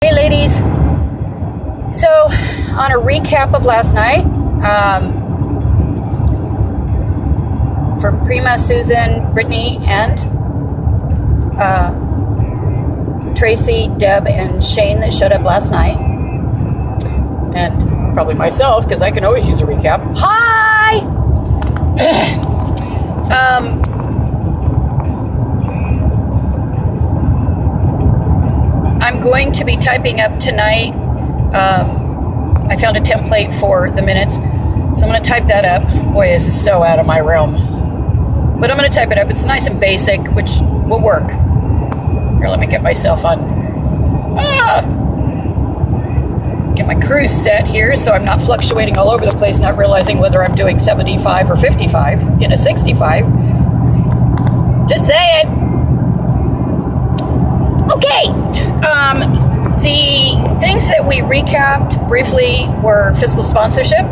Hey ladies, so on a recap of last night, for Prima, Susan, Brittany, and Tracy, Deb, and Shane that showed up last night, and probably myself because I can always use a recap. Hi! I'm going to be typing up tonight. I found a template for the minutes, so I'm going to type that up. Boy, this is so out of my realm. But I'm going to type it up. It's nice and basic, which will work. Here, let me get myself on. Get my cruise set here so I'm not fluctuating all over the place, not realizing whether I'm doing 75 or 55 in a 65. Just say it. Okay. The things that we recapped briefly were fiscal sponsorship.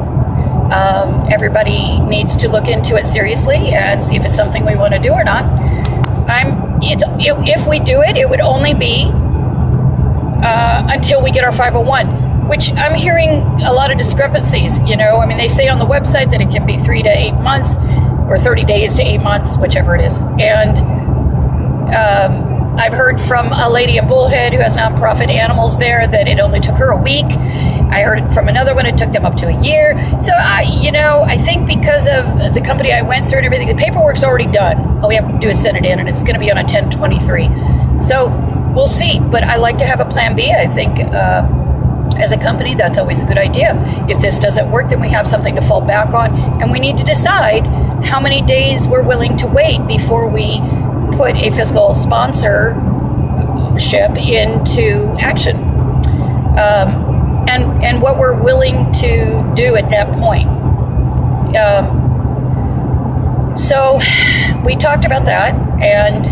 Everybody needs to look into it seriously and see if it's something we want to do or not. If we do it, it would only be until we get our 501, which I'm hearing a lot of discrepancies. You know, I mean, they say on the website that it can be 3 to 8 months or 30 days to 8 months, whichever it is. And I've heard from a lady in Bullhead who has nonprofit animals there that it only took her a week. I heard from another one it took them up to a year. So, I think because of the company I went through and everything, the paperwork's already done. All we have to do is send it in, and it's going to be on a 1023. So we'll see. But I like to have a plan B. I think as a company, that's always a good idea. If this doesn't work, then we have something to fall back on. And we need to decide how many days we're willing to wait before we put a fiscal sponsorship into action, and what we're willing to do at that point. So we talked about that, and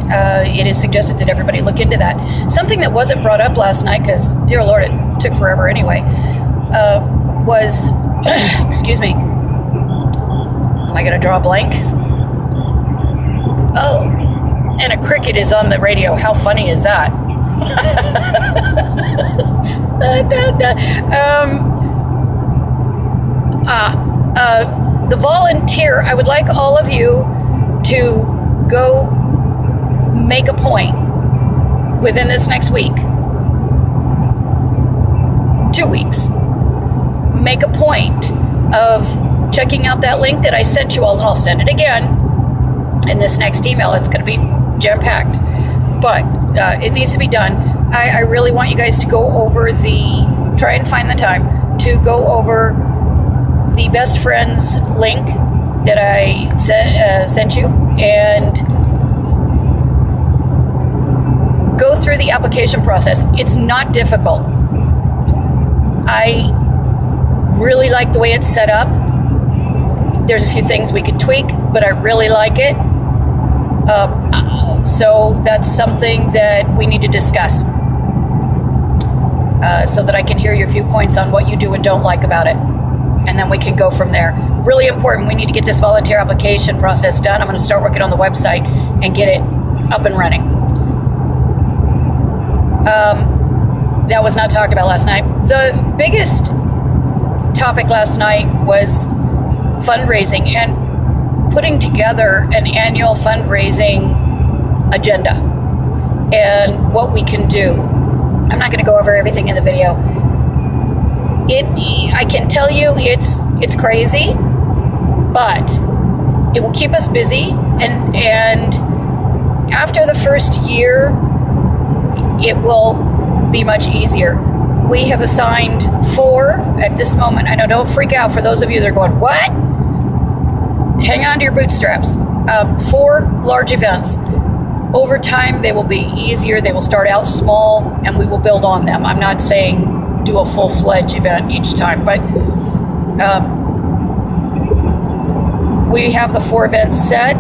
it is suggested that everybody look into that. Something that wasn't brought up last night, because dear Lord, it took forever anyway, was, excuse me, am I going to draw a blank? Oh. And a cricket is on the radio. How funny is that? The volunteer, I would like all of you to go make a point within this next week. 2 weeks. Make a point of checking out that link that I sent you all, and I'll send it again in this next email. It's going to be jam-packed, but it needs to be done. I really want you guys to go over try and find the time to go over the best friends link that I sent you, and go through the application process. It's not difficult. I really like the way it's set up. There's a few things we could tweak, but I really like it. So that's something that we need to discuss, so that I can hear your viewpoints on what you do and don't like about it. And then we can go from there. Really important. We need to get this volunteer application process done. I'm going to start working on the website and get it up and running. That was not talked about last night. The biggest topic last night was fundraising and putting together an annual fundraising agenda and what we can do. I'm not going to go over everything in the video. I can tell you it's crazy, but it will keep us busy, and after the first year, it will be much easier. We have assigned 4 at this moment. I know, don't freak out for those of you that are going, what? Hang on to your bootstraps. 4 large events. Over time, they will be easier. They will start out small, and we will build on them. I'm not saying do a full-fledged event each time, but we have the 4 events set.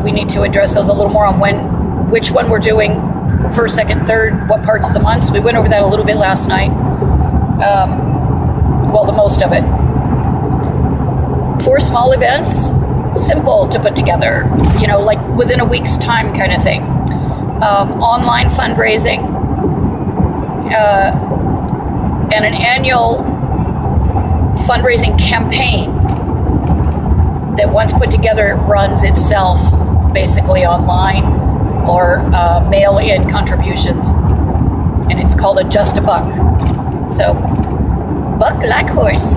We need to address those a little more on which one we're doing, first, second, third, what parts of the month. So we went over that a little bit last night. The most of it. 4 small events, simple to put together, like within a week's time kind of thing. Online fundraising, and an annual fundraising campaign that once put together, it runs itself basically online or mail-in contributions. And it's called a Just a Buck. So, buck like horse,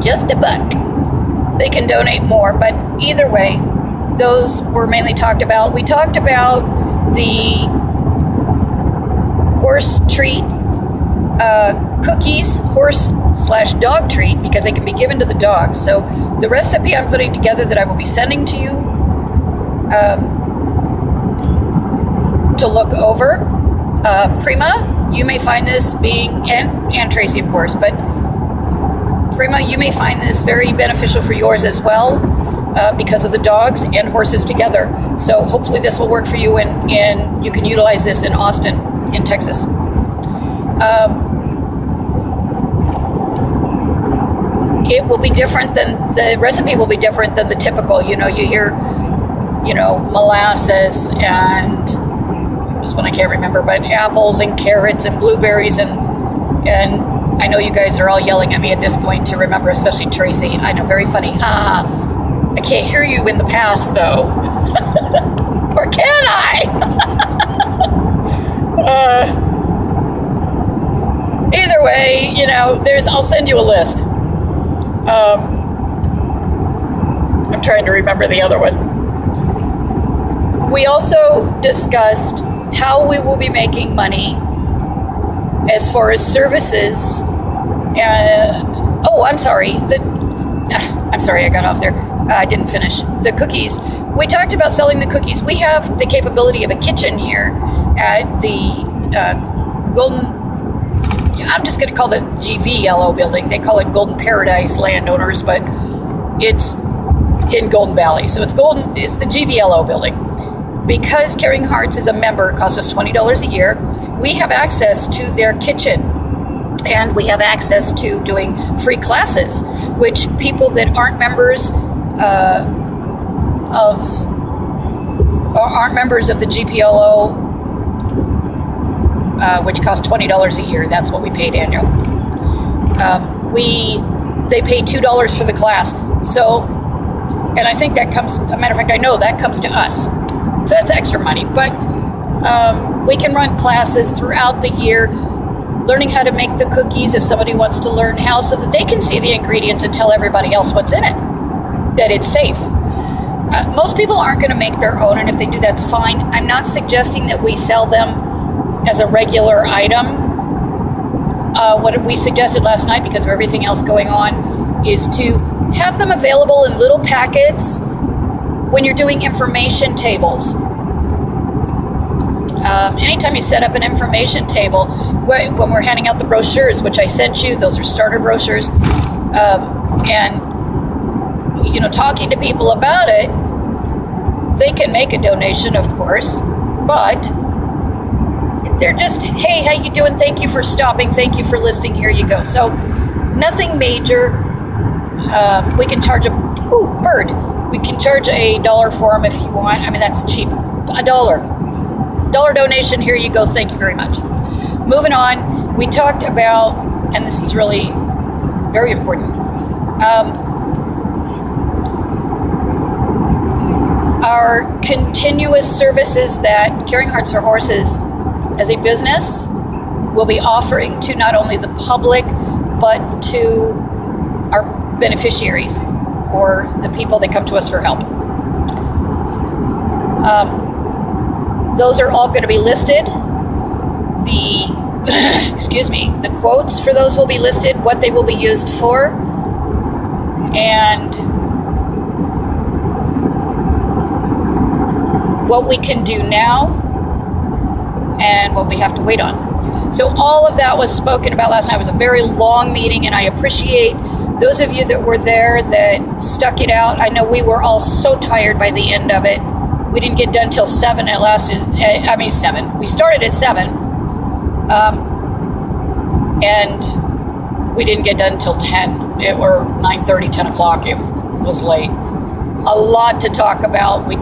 just a buck. They can donate more, but either way, those were mainly talked about. We talked about the horse treat cookies, horse/dog treat, because they can be given to the dogs. So the recipe I'm putting together that I will be sending to you to look over. Prima, you may find this and Tracy, of course, but Prima, you may find this very beneficial for yours as well, because of the dogs and horses together. So hopefully this will work for you, and you can utilize this in Austin, in Texas. It will be different the recipe will be different than the typical. You hear, molasses and this one I can't remember, but apples and carrots and blueberries and I know you guys are all yelling at me at this point to remember, especially Tracy. I know, very funny. Ha ha. I can't hear you in the past though. Or can I? Either way, I'll send you a list. I'm trying to remember the other one. We also discussed how we will be making money as far as services. I'm sorry. I got off there. I didn't finish. The cookies. We talked about selling the cookies. We have the capability of a kitchen here at the I'm just going to call it GV Yellow building. They call it Golden Paradise landowners, but it's in Golden Valley. So it's the GV Yellow building. Because Caring Hearts is a member, it costs us $20 a year, we have access to their kitchen. And we have access to doing free classes, which people that aren't members aren't members of the GPLO, which costs $20 a year. That's what we paid annual. They pay $2 for the class. So, and I think that comes, as a matter of fact, I know that comes to us. So that's extra money. But we can run classes throughout the year, learning how to make the cookies if somebody wants to learn how, so that they can see the ingredients and tell everybody else what's in it, that it's safe. Most people aren't going to make their own, and if they do, that's fine. I'm not suggesting that we sell them as a regular item. What we suggested last night, because of everything else going on, is to have them available in little packets when you're doing information tables. Anytime you set up an information table, when we're handing out the brochures, which I sent you, those are starter brochures, and talking to people about it, they can make a donation, of course, but they're just, hey, how you doing? Thank you for stopping. Thank you for listening. Here you go. So nothing major. We can charge bird. We can charge $1 for them if you want. I mean, that's cheap. $1 donation. Here you go. Thank you very much. Moving on. We talked about, and this is really very important, our continuous services that Caring Hearts for Horses as a business will be offering to not only the public, but to our beneficiaries or the people that come to us for help. Those are all going to be listed. The quotes for those will be listed, what they will be used for, and what we can do now and what we have to wait on. So all of that was spoken about last night. It was a very long meeting, and I appreciate those of you that were there that stuck it out. I know we were all so tired by the end of it. We didn't get done till 7. It lasted, 7. We started at 7. And we didn't get done till 10. Or 9:30, 10 o'clock. It was late. A lot to talk about. We've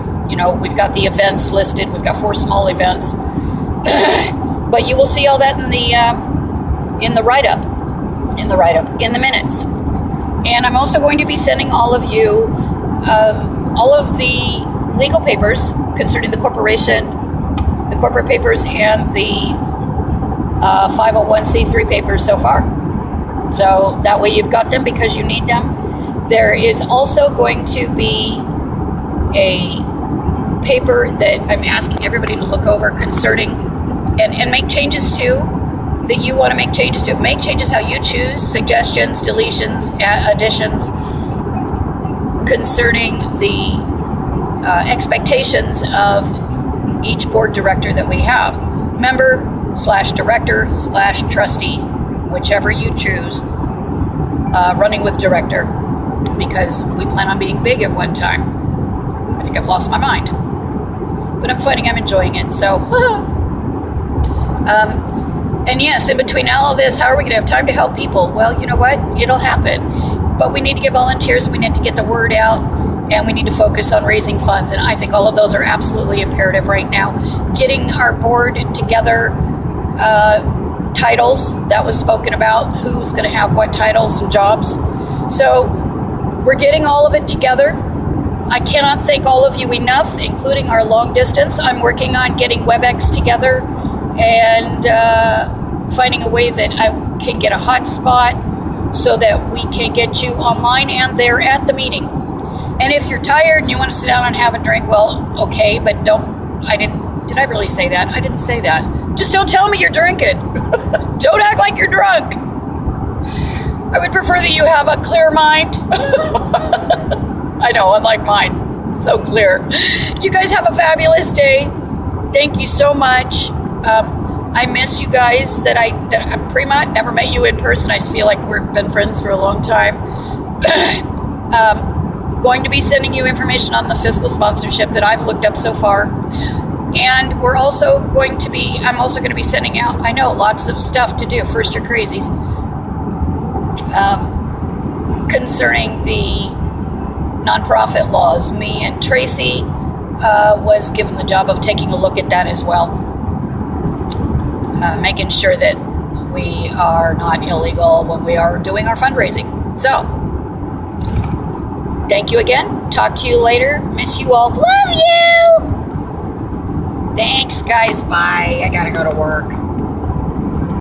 got the events listed. We've got 4 small events. But you will see all that in the write-up, in the minutes. And I'm also going to be sending all of you all of the legal papers concerning the corporation, the corporate papers, and the 501c3 papers so far. So that way you've got them because you need them. There is also going to be a paper that I'm asking everybody to look over concerning and make changes to, that you want to make changes to. Make changes how you choose, suggestions, deletions, additions, concerning the expectations of each board director that we have. Member/director/trustee, whichever you choose, running with director, because we plan on being big at one time. I think I've lost my mind, but I'm finding I'm enjoying it. So, and yes, in between all of this, how are we going to have time to help people? Well, you know what? It'll happen. But we need to get volunteers, we need to get the word out, and we need to focus on raising funds. And I think all of those are absolutely imperative right now. Getting our board together, titles, that was spoken about, who's going to have what titles and jobs. So we're getting all of it together. I cannot thank all of you enough, including our long distance. I'm working on getting WebEx together and finding a way that I can get a hotspot so that we can get you online and there at the meeting. And if you're tired and you want to sit down and have a drink, well, okay, but did I really say that? I didn't say that. Just don't tell me you're drinking. Don't act like you're drunk. I would prefer that you have a clear mind. I know, unlike mine. So clear. You guys have a fabulous day. Thank you so much. I miss you guys Prima, never met you in person. I feel like we've been friends for a long time. Going to be sending you information on the fiscal sponsorship that I've looked up so far. And I'm also going to be sending out, I know, lots of stuff to do, first year crazies, concerning the nonprofit laws. Me and Tracy was given the job of taking a look at that as well. Making sure that we are not illegal when we are doing our fundraising. So, thank you again. Talk to you later. Miss you all. Love you! Thanks, guys. Bye. I gotta go to work.